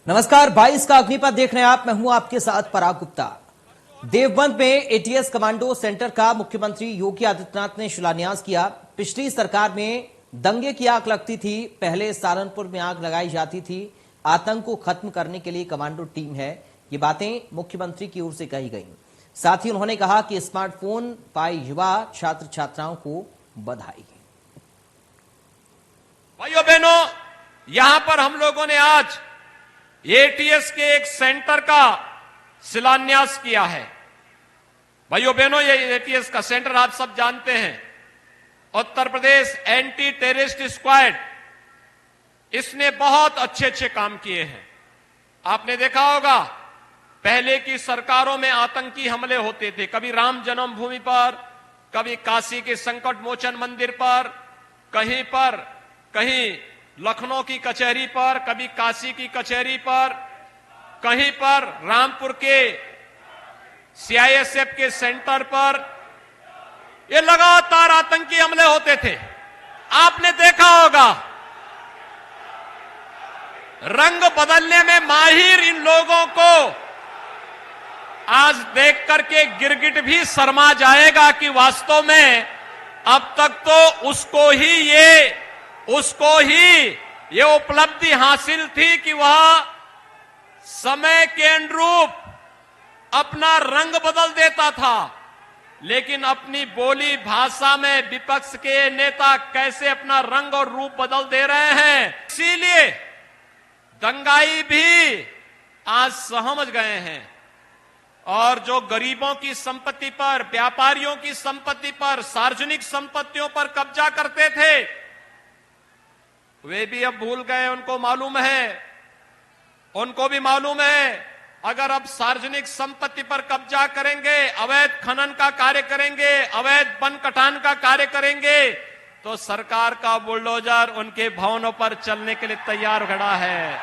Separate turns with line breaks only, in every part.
नमस्कार, 22 का अग्निपथ देख रहे हैं आप। मैं हूं आपके साथ पराग गुप्ता। देवबंद में एटीएस कमांडो सेंटर का मुख्यमंत्री योगी आदित्यनाथ ने शिलान्यास किया। पिछली सरकार में दंगे की आग लगती थी, पहले सहारनपुर में आग लगाई जाती थी। आतंक को खत्म करने के लिए कमांडो टीम है, ये बातें मुख्यमंत्री की ओर से कही गई। साथ ही उन्होंने कहा कि स्मार्टफोन पाए युवा छात्र छात्राओं को बधाई।
भाइयों बहनों, यहां पर हम लोगों ने आज एटीएस के एक सेंटर का शिलान्यास किया है। भाइयों बहनों, ये एटीएस का सेंटर आप सब जानते हैं, Uttar Pradesh anti terrorist squad, इसने बहुत अच्छे अच्छे काम किए हैं। आपने देखा होगा, पहले की सरकारों में आतंकी हमले होते थे, कभी राम जन्मभूमि पर, कभी काशी के संकट मोचन मंदिर पर, कहीं लखनऊ की कचहरी पर, कभी काशी की कचहरी पर, कहीं पर रामपुर के सीआईएसएफ के सेंटर पर, ये लगातार आतंकी हमले होते थे। आपने देखा होगा, रंग बदलने में माहिर इन लोगों को आज देख करके गिरगिट भी शर्मा जाएगा कि वास्तव में अब तक तो उसको ही ये उपलब्धि हासिल थी कि वह समय के अनुरूप अपना रंग बदल देता था, लेकिन अपनी बोली भाषा में विपक्ष के नेता कैसे अपना रंग और रूप बदल दे रहे हैं। इसीलिए दंगाई भी आज समझ गए हैं, और जो गरीबों की संपत्ति पर, व्यापारियों की संपत्ति पर, सार्वजनिक संपत्तियों पर कब्जा करते थे, वे भी अब भूल गए। उनको भी मालूम है, अगर अब सार्वजनिक संपत्ति पर कब्जा करेंगे, अवैध खनन का कार्य करेंगे, अवैध वन कटान का कार्य करेंगे, तो सरकार का बुलडोजर उनके भवनों पर चलने के लिए तैयार खड़ा है।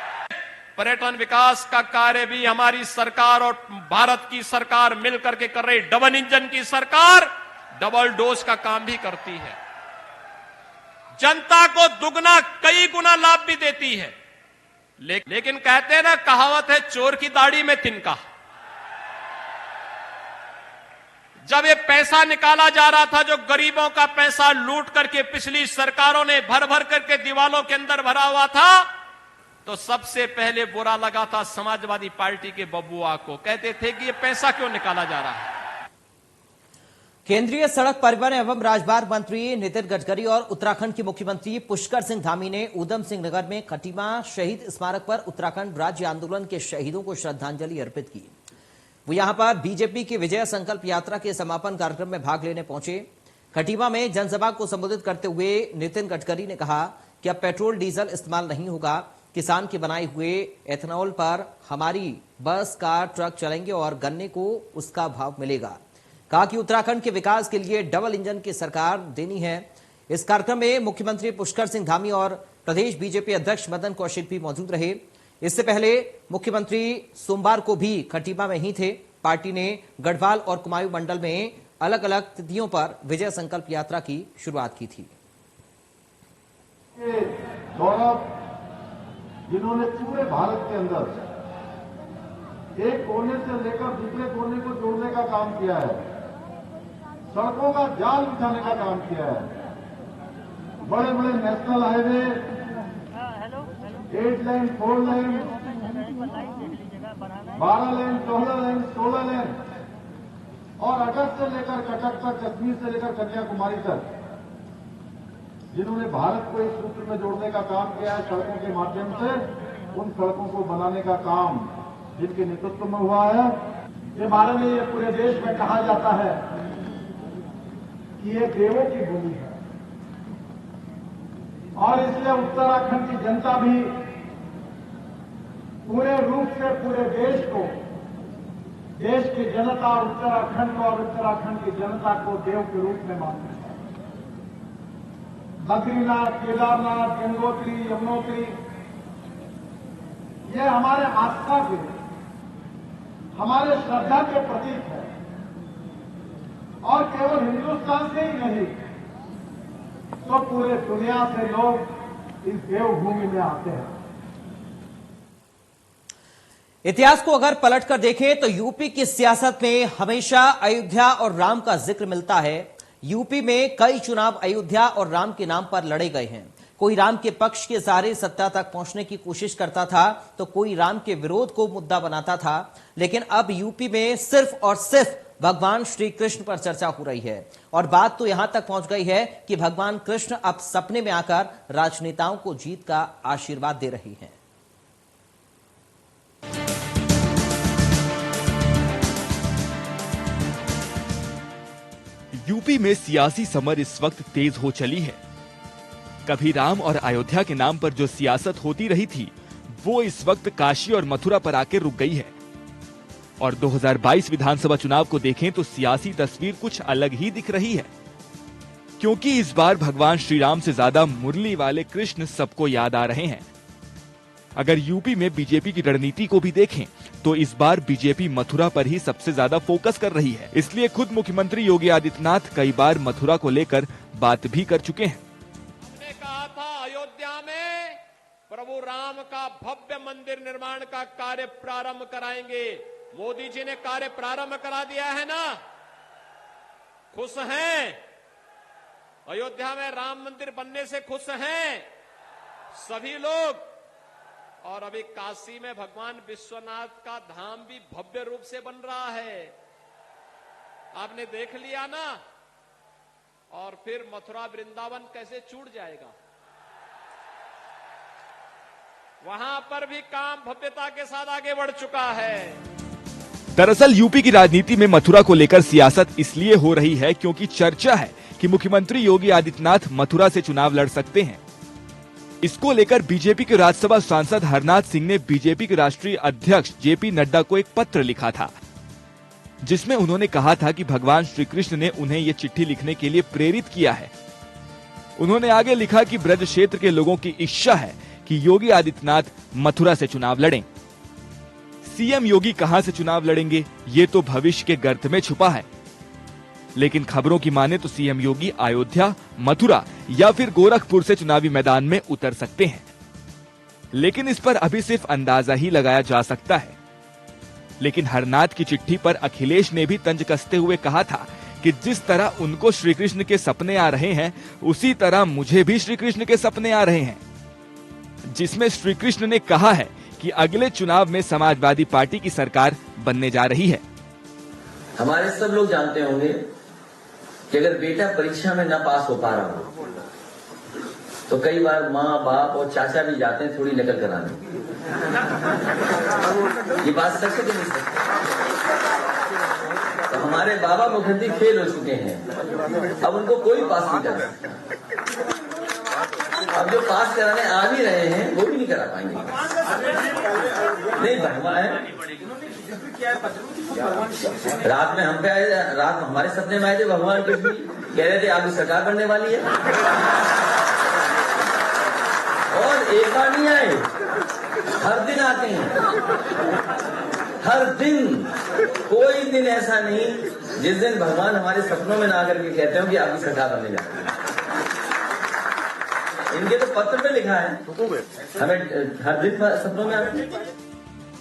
पर्यटन विकास का कार्य भी हमारी सरकार और भारत की सरकार मिलकर के कर रही। डबल इंजन की सरकार डबल डोज का काम भी करती है, जनता को दुगना कई गुना लाभ भी देती है। लेकिन कहते हैं ना, कहावत है, चोर की दाढ़ी में तिनका। जब ये पैसा निकाला जा रहा था, जो गरीबों का पैसा लूट करके पिछली सरकारों ने भर भर करके दीवालों के अंदर भरा हुआ था, तो सबसे पहले बुरा लगा था समाजवादी पार्टी के बबुआ को। कहते थे कि ये पैसा क्यों निकाला जा रहा है।
केंद्रीय सड़क परिवहन एवं राजमार्ग मंत्री नितिन गडकरी और उत्तराखंड के मुख्यमंत्री पुष्कर सिंह धामी ने ऊधम सिंह नगर में खटीमा शहीद स्मारक पर उत्तराखंड राज्य आंदोलन के शहीदों को श्रद्धांजलि अर्पित की। वो यहां पर बीजेपी की विजय संकल्प यात्रा के समापन कार्यक्रम में भाग लेने पहुंचे। खटीमा में जनसभा को संबोधित करते हुए नितिन गडकरी ने कहा कि अब पेट्रोल डीजल इस्तेमाल नहीं होगा, किसान के बनाए हुए एथेनॉल पर हमारी बस, कार, ट्रक चलेंगे और गन्ने को उसका भाव मिलेगा। कहा कि उत्तराखंड के विकास के लिए डबल इंजन की सरकार देनी है। इस कार्यक्रम में मुख्यमंत्री पुष्कर सिंह धामी और प्रदेश बीजेपी अध्यक्ष मदन कौशिक भी मौजूद रहे। इससे पहले मुख्यमंत्री सोमवार को भी खटीमा में ही थे। पार्टी ने गढ़वाल और कुमाऊं मंडल में अलग अलग तिथियों पर विजय संकल्प यात्रा की शुरुआत की थी।
जिन्होंने पूरे भारत के अंदर एक कोने से लेकर दूसरे कोने को जोड़ने का काम किया है, सड़कों का जाल बिछाने का काम किया है, बड़े बड़े नेशनल हाईवे 8 लेन, 4 लेन, 12 लेन, 14 लेन, 16 लेन, और अगस्त से लेकर कटक तक, कश्मीर से लेकर कन्याकुमारी तक, जिन्होंने भारत को इस सूत्र में जोड़ने का काम किया है सड़कों के माध्यम से, उन सड़कों को बनाने का काम जिनके नेतृत्व में हुआ है। ये बारे में ये पूरे देश में कहा जाता है कि ये देवों की भूमि है, और इसलिए उत्तराखंड की जनता भी पूरे रूप से पूरे देश को, देश की जनता उत्तराखंड को और उत्तराखंड की जनता को देव के रूप में मानती है। बद्रीनाथ, केदारनाथ, गंगोत्री, यमुनोत्री, ये हमारे आस्था के, हमारे श्रद्धा के प्रतीक है, और केवल हिंदुस्तान से ही नहीं, तो पूरे दुनिया से लोग इस देवभूमि में आते हैं।
इतिहास को अगर पलट कर देखें तो यूपी की सियासत में हमेशा अयोध्या और राम का जिक्र मिलता है। यूपी में कई चुनाव अयोध्या और राम के नाम पर लड़े गए हैं। कोई राम के पक्ष के सहारे सत्ता तक पहुंचने की कोशिश करता था तो कोई राम के विरोध को मुद्दा बनाता था। लेकिन अब यूपी में सिर्फ और सिर्फ भगवान श्री कृष्ण पर चर्चा हो रही है और बात तो यहां तक पहुंच गई है कि भगवान कृष्ण अब सपने में आकर राजनेताओं को जीत का आशीर्वाद दे रही हैं।
यूपी में सियासी समर इस वक्त तेज हो चली है। कभी राम और अयोध्या के नाम पर जो सियासत होती रही थी वो इस वक्त काशी और मथुरा पर आकर रुक गई है। और 2022 विधानसभा चुनाव को देखें तो सियासी तस्वीर कुछ अलग ही दिख रही है, क्योंकि इस बार भगवान श्री राम से ज्यादा मुरली वाले कृष्ण सबको याद आ रहे हैं। अगर यूपी में बीजेपी की रणनीति को भी देखें तो इस बार बीजेपी मथुरा पर ही सबसे ज्यादा फोकस कर रही है। इसलिए खुद मुख्यमंत्री योगी आदित्यनाथ कई बार मथुरा को लेकर बात भी कर चुके हैं।
हमने कहा था अयोध्या में प्रभु राम का भव्य मंदिर निर्माण का कार्य प्रारंभ कराएंगे। मोदी जी ने कार्य प्रारंभ करा दिया है ना, खुश हैं? अयोध्या में राम मंदिर बनने से खुश हैं सभी लोग। और अभी काशी में भगवान विश्वनाथ का धाम भी भव्य रूप से बन रहा है, आपने देख लिया ना। और फिर मथुरा वृंदावन कैसे छूट जाएगा, वहां पर भी काम भव्यता के साथ आगे बढ़ चुका है।
दरअसल यूपी की राजनीति में मथुरा को लेकर सियासत इसलिए हो रही है क्योंकि चर्चा है कि मुख्यमंत्री योगी आदित्यनाथ मथुरा से चुनाव लड़ सकते हैं। इसको लेकर बीजेपी के राज्यसभा सांसद हरनाथ सिंह ने बीजेपी के राष्ट्रीय अध्यक्ष जेपी नड्डा को एक पत्र लिखा था, जिसमें उन्होंने कहा था कि भगवान श्री कृष्ण ने उन्हें ये चिट्ठी लिखने के लिए प्रेरित किया है। उन्होंने आगे लिखा कि ब्रज क्षेत्र के लोगों की इच्छा है कि योगी आदित्यनाथ मथुरा से चुनाव लड़ें। सीएम योगी कहां से चुनाव लड़ेंगे ये तो भविष्य के गर्त में छुपा है, लेकिन खबरों की माने तो सीएम योगी अयोध्या, मथुरा या फिर गोरखपुर से चुनावी मैदान में उतर सकते हैं। लेकिन इस पर अभी सिर्फ अंदाजा ही लगाया जा सकता है। लेकिन हरनाथ की चिट्ठी पर अखिलेश ने भी तंज कसते हुए कहा था कि जिस तरह उनको श्री कृष्ण के सपने आ रहे हैं उसी तरह मुझे भी श्री कृष्ण के सपने आ रहे हैं, जिसमें श्री कृष्ण ने कहा है कि अगले चुनाव में समाजवादी पार्टी की सरकार बनने जा रही है।
हमारे सब लोग जानते होंगे कि अगर बेटा परीक्षा में न पास हो पा रहा हो तो कई बार माँ बाप और चाचा भी जाते हैं थोड़ी नकल कराने। ये बात सच है कि नहीं सच? तो हमारे बाबा मुखर्जी फेल हो चुके हैं, अब उनको कोई पास नहीं कर रहा। अब जो पास कराने आ भी रहे हैं वो भी नहीं करा पाएंगे। नहीं बनवा है। रात में हम पे आए, रात हमारे सपने में आए थे भगवान कृष्ण कह रहे थे आपकी सरकार बनने वाली है, और एक बार नहीं आए, हर दिन आते हैं। हर दिन, कोई दिन ऐसा नहीं जिस दिन भगवान हमारे सपनों में ना आकर के कहते हो कि आपकी सरकार बनने जा रही है। इनके तो पत्र पे लिखा है, हमें हर दिन सपनों में आते हैं।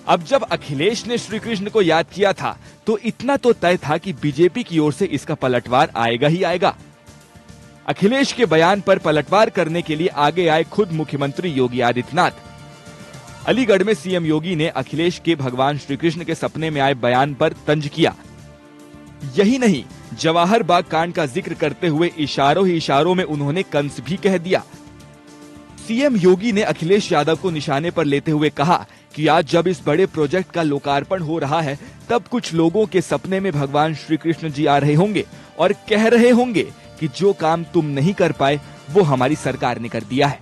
अब जब अखिलेश ने श्री कृष्ण को याद किया था तो इतना तो तय था कि बीजेपी की ओर से इसका पलटवार आएगा ही आएगा। अखिलेश के बयान पर पलटवार करने के लिए आगे आए खुद मुख्यमंत्री योगी आदित्यनाथ। अलीगढ़ में सीएम योगी ने अखिलेश के भगवान श्री कृष्ण के सपने में आए बयान पर तंज किया। यही नहीं, जवाहर बाग कांड का जिक्र करते हुए इशारों ही इशारों में उन्होंने कंस भी कह दिया। सीएम योगी ने अखिलेश यादव को निशाने पर लेते हुए कहा कि आज जब इस बड़े प्रोजेक्ट का लोकार्पण हो रहा है तब कुछ लोगों के सपने में भगवान श्री कृष्ण जी आ रहे होंगे और कह रहे होंगे कि जो काम तुम नहीं कर पाए वो हमारी सरकार ने कर दिया है।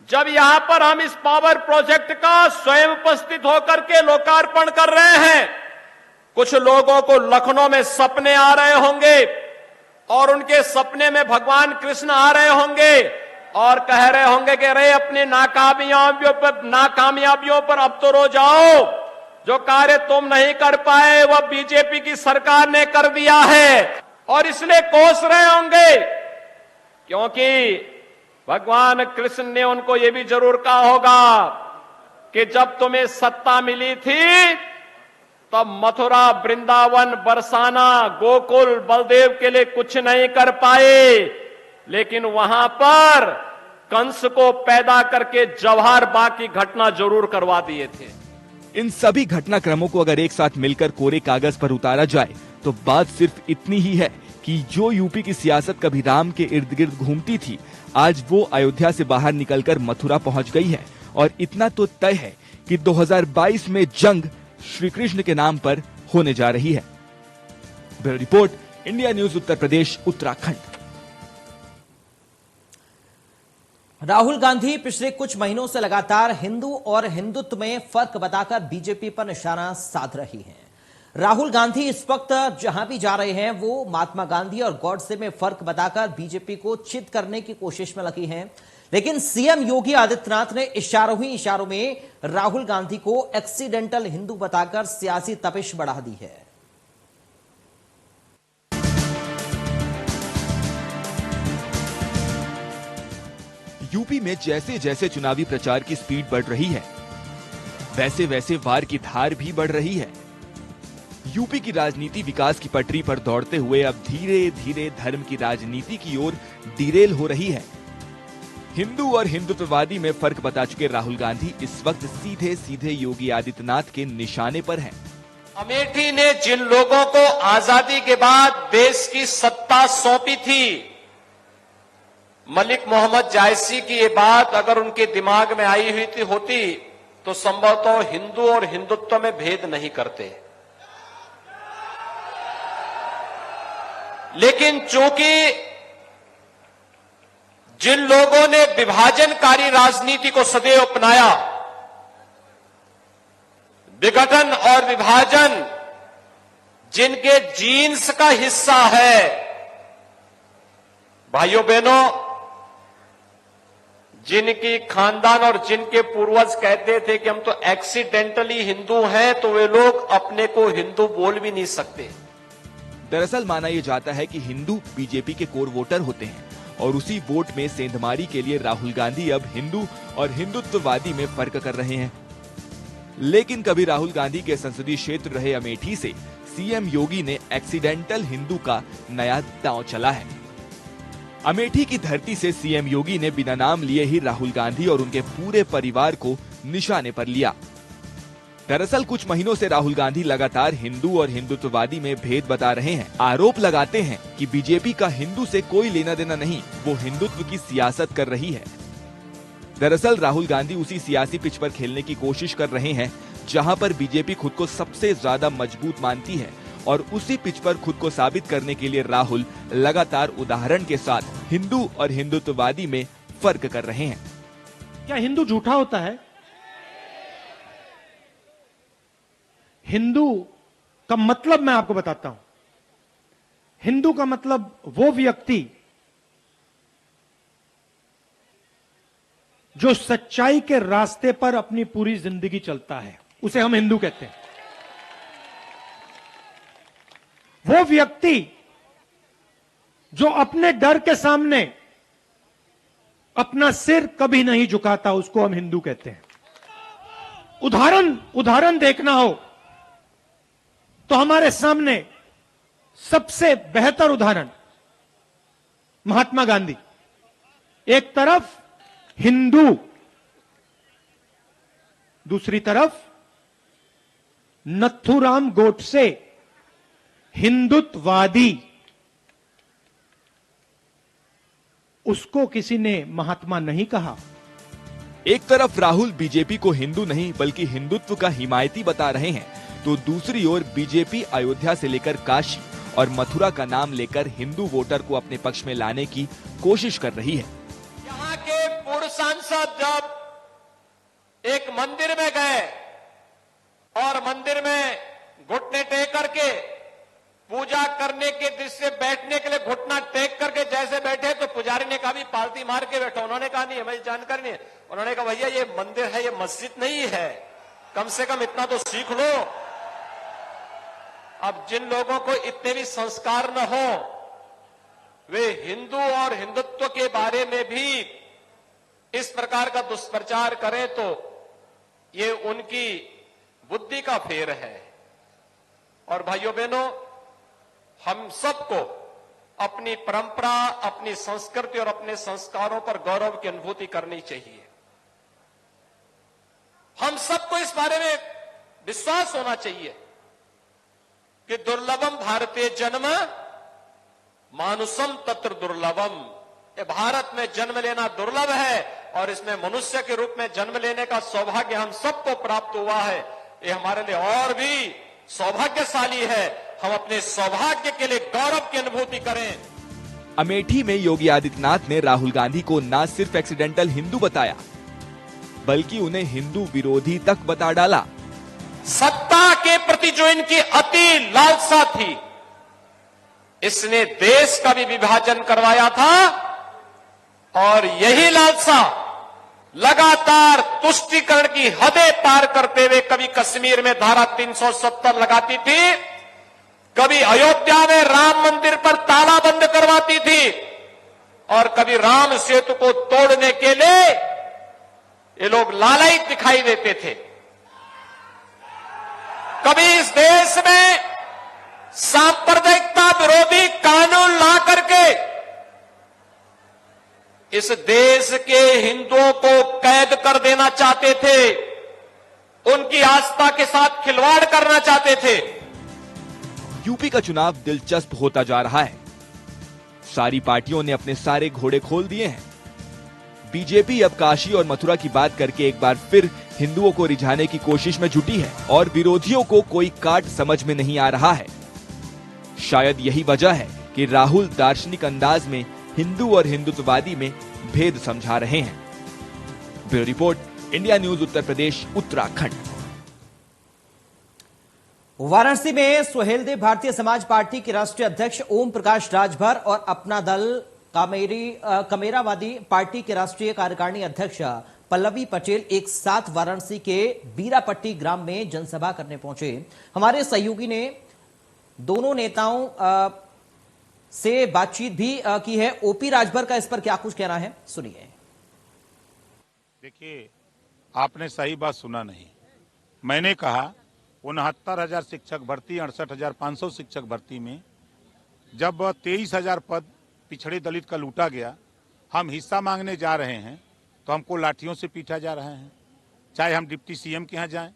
जब यहां पर हम इस पावर प्रोजेक्ट का स्वयं उपस्थित होकर के लोकार्पण कर रहे हैं, कुछ लोगों को लखनऊ में सपने आ रहे होंगे और उनके सपने में भगवान कृष्ण आ रहे होंगे और कह रहे होंगे कि अरे अपनी नाकामयाबियों पर अब तो रो जाओ, जो कार्य तुम नहीं कर पाए वह बीजेपी की सरकार ने कर दिया है। और इसलिए कोस रहे होंगे क्योंकि भगवान कृष्ण ने उनको यह भी जरूर कहा होगा कि जब तुम्हें सत्ता मिली थी तब मथुरा, वृंदावन, बरसाना, गोकुल, बलदेव के लिए कुछ नहीं कर पाए, लेकिन वहां पर कंस को पैदा करके जवाहर बाग की घटना जरूर करवा दिए थे।
इन सभी घटनाक्रमों को अगर एक साथ मिलकर कोरे कागज पर उतारा जाए तो बात सिर्फ इतनी ही है कि जो यूपी की सियासत कभी राम के इर्द गिर्द घूमती थी, आज वो अयोध्या से बाहर निकलकर मथुरा पहुंच गई है। और इतना तो तय है कि 2022 में जंग श्री कृष्ण के नाम पर होने जा रही है। Bureau report, India news, Uttar Pradesh, Uttarakhand.
Rahul Gandhi पिछले कुछ महीनों से लगातार हिंदू और हिंदुत्व में फर्क बताकर बीजेपी पर निशाना साध रही हैं। राहुल गांधी इस वक्त जहां भी जा रहे हैं वो महात्मा गांधी और गॉडसे में फर्क बताकर बीजेपी को चित करने की कोशिश में लगी हैं। लेकिन सीएम योगी आदित्यनाथ ने इशारों ही इशारों में राहुल गांधी को एक्सीडेंटल हिंदू बताकर सियासी तपिश बढ़ा दी है।
यूपी में जैसे जैसे चुनावी प्रचार की स्पीड बढ़ रही है, वैसे वैसे वार की धार भी बढ़ रही है। यूपी की राजनीति विकास की पटरी पर दौड़ते हुए अब धीरे धीरे धर्म की राजनीति की ओर डिरेल हो रही है। हिंदू और हिंदुत्ववादी में फर्क बता चुके राहुल गांधी इस वक्त सीधे सीधे योगी आदित्यनाथ के निशाने पर हैं।
अमेठी ने जिन लोगों को आजादी के बाद देश की सत्ता सौंपी थी, मलिक मोहम्मद जायसी की ये बात अगर उनके दिमाग में आई हुई होती तो संभवतः हिंदू और हिंदुत्व में भेद नहीं करते। लेकिन चूंकि जिन लोगों ने विभाजनकारी राजनीति को सदैव अपनाया, विघटन और विभाजन जिनके जीन्स का हिस्सा है, भाइयों बहनों, जिनकी खानदान और जिनके पूर्वज कहते थे कि हम तो एक्सीडेंटली हिंदू हैं, तो वे लोग अपने को हिंदू बोल भी नहीं सकते।
दरअसल माना यह जाता है कि हिंदू बीजेपी के कोर वोटर होते हैं और उसी वोट में सेंधमारी के लिए राहुल गांधी अब हिंदू और हिंदुत्ववादी में फर्क कर रहे हैं। लेकिन कभी राहुल गांधी के संसदीय क्षेत्र रहे अमेठी से सीएम योगी ने एक्सीडेंटल हिंदू का नया दांव चला है। अमेठी की धरती से सीएम योगी ने बिना नाम लिए ही राहुल गांधी और उनके पूरे परिवार को निशाने पर लिया। दरअसल कुछ महीनों से राहुल गांधी लगातार हिंदू और हिंदुत्ववादी में भेद बता रहे हैं। आरोप लगाते हैं कि बीजेपी का हिंदू से कोई लेना देना नहीं, वो हिंदुत्व की सियासत कर रही है। दरअसल राहुल गांधी उसी सियासी पिच पर खेलने की कोशिश कर रहे हैं जहां पर बीजेपी खुद को सबसे ज्यादा मजबूत मानती है, और उसी पिच पर खुद को साबित करने के लिए राहुल लगातार उदाहरण के साथ हिंदू और हिंदुत्ववादी में फर्क कर रहे हैं।
क्या हिंदू झूठा होता है? हिंदू का मतलब मैं आपको बताता हूं। हिंदू का मतलब वो व्यक्ति जो सच्चाई के रास्ते पर अपनी पूरी जिंदगी चलता है, उसे हम हिंदू कहते हैं। वो व्यक्ति जो अपने डर के सामने अपना सिर कभी नहीं झुकाता, उसको हम हिंदू कहते हैं। उदाहरण देखना हो तो हमारे सामने सबसे बेहतर उदाहरण महात्मा गांधी। एक तरफ हिंदू, दूसरी तरफ नथुराम गोडसे, हिंदुत्ववादी। उसको किसी ने महात्मा नहीं कहा।
एक तरफ राहुल बीजेपी को हिंदू नहीं बल्कि हिंदुत्व का हिमायती बता रहे हैं, तो दूसरी ओर बीजेपी अयोध्या से लेकर काशी और मथुरा का नाम लेकर हिंदू वोटर को अपने पक्ष में लाने की कोशिश कर रही है।
यहाँ के पूर्व सांसद जब एक मंदिर में गए और मंदिर में घुटने टेक करके पूजा करने के दृश्य से बैठने के लिए घुटना टेक करके जैसे बैठे, तो पुजारी ने कहा भी पालती मार के बैठो। उन्होंने कहा नहीं, हमें जानकारी नहीं है। उन्होंने कहा भैया ये मंदिर है, ये मस्जिद नहीं है, कम से कम इतना तो सीख लो। अब जिन लोगों को इतने भी संस्कार न हो, वे हिंदू और हिंदुत्व के बारे में भी इस प्रकार का दुष्प्रचार करें, तो ये उनकी बुद्धि का फेर है। और भाइयों बहनों, हम सबको अपनी परंपरा, अपनी संस्कृति और अपने संस्कारों पर गौरव की अनुभूति करनी चाहिए। हम सबको इस बारे में विश्वास होना चाहिए कि दुर्लभम भारतीय जन्म मानुषम तत्र दुर्लभम। ये भारत में जन्म लेना दुर्लभ है और इसमें मनुष्य के रूप में जन्म लेने का सौभाग्य हम सबको प्राप्त हुआ है। ये हमारे लिए और भी सौभाग्यशाली है। हम अपने सौभाग्य के लिए गौरव की अनुभूति करें।
अमेठी में योगी आदित्यनाथ ने राहुल गांधी को न सिर्फ एक्सीडेंटल हिंदू बताया, बल्कि उन्हें हिंदू विरोधी तक बता डाला।
सत्ता के प्रति जो इनकी अति लालसा थी, इसने देश का भी विभाजन करवाया था और यही लालसा लगातार तुष्टीकरण की हदें पार करते हुए कभी कश्मीर में धारा 370 लगाती थी, कभी अयोध्या में राम मंदिर पर ताला बंद करवाती थी और कभी राम सेतु को तोड़ने के लिए ये लोग लालायित दिखाई देते थे। कभी इस देश में सांप्रदायिकता विरोधी कानून ला करके इस देश के हिंदुओं को कैद कर देना चाहते थे, उनकी आस्था के साथ खिलवाड़ करना चाहते थे।
यूपी का चुनाव दिलचस्प होता जा रहा है। सारी पार्टियों ने अपने सारे घोड़े खोल दिए हैं। बीजेपी अब काशी और मथुरा की बात करके एक बार फिर हिंदुओं को रिझाने की कोशिश में जुटी है और विरोधियों को कोई काट समझ में नहीं आ रहा है। शायद यही वजह है कि राहुल दार्शनिक अंदाज में हिंदू और हिंदुत्ववादी में भेद समझा रहे हैं। Bureau report, India news, Uttar Pradesh, Uttarakhand.
Varanasi में सुहेलदेव भारतीय समाज पार्टी के राष्ट्रीय अध्यक्ष ओम प्रकाश राजभर और अपना दल कमेरावादी पार्टी के राष्ट्रीय कार्यकारिणी अध्यक्ष पल्लवी पटेल एक साथ वाराणसी के बीरापट्टी ग्राम में जनसभा करने पहुंचे। हमारे सहयोगी ने दोनों नेताओं से बातचीत भी की है। ओपी राजभर का इस पर क्या कुछ कहना है, सुनिए।
देखिए, आपने सही बात सुना नहीं। मैंने कहा 69,000 शिक्षक भर्ती, 68,500 शिक्षक भर्ती में जब 23,000 पद पिछड़े दलित का लूटा गया, हम हिस्सा मांगने जा रहे हैं तो हमको लाठियों से पीटा जा रहा है। चाहे हम डिप्टी सीएम के यहाँ जाएं,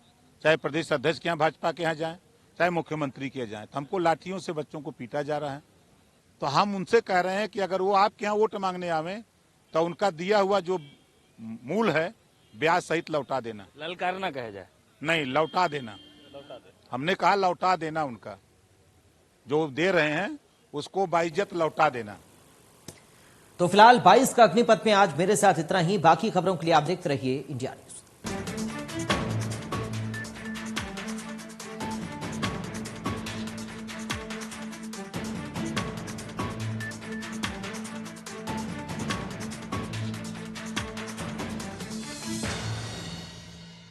चाहे प्रदेश अध्यक्ष के यहाँ भाजपा के यहाँ जाएं, चाहे मुख्यमंत्री के यहाँ जाएं, तो हमको लाठियों से बच्चों को पीटा जा रहा है। तो हम उनसे कह रहे हैं कि अगर वो आपके यहाँ वोट मांगने आवे तो उनका दिया हुआ जो मूल है ब्याज सहित लौटा देना।
ललकारना कहा जाए,
नहीं, लौटा देना। हमने कहा लौटा देना, उनका जो दे रहे हैं उसको बाइज्जत लौटा देना।
तो फिलहाल 22 का अग्निपथ में आज मेरे साथ इतना ही। बाकी खबरों के लिए आप देखते रहिए इंडिया न्यूज।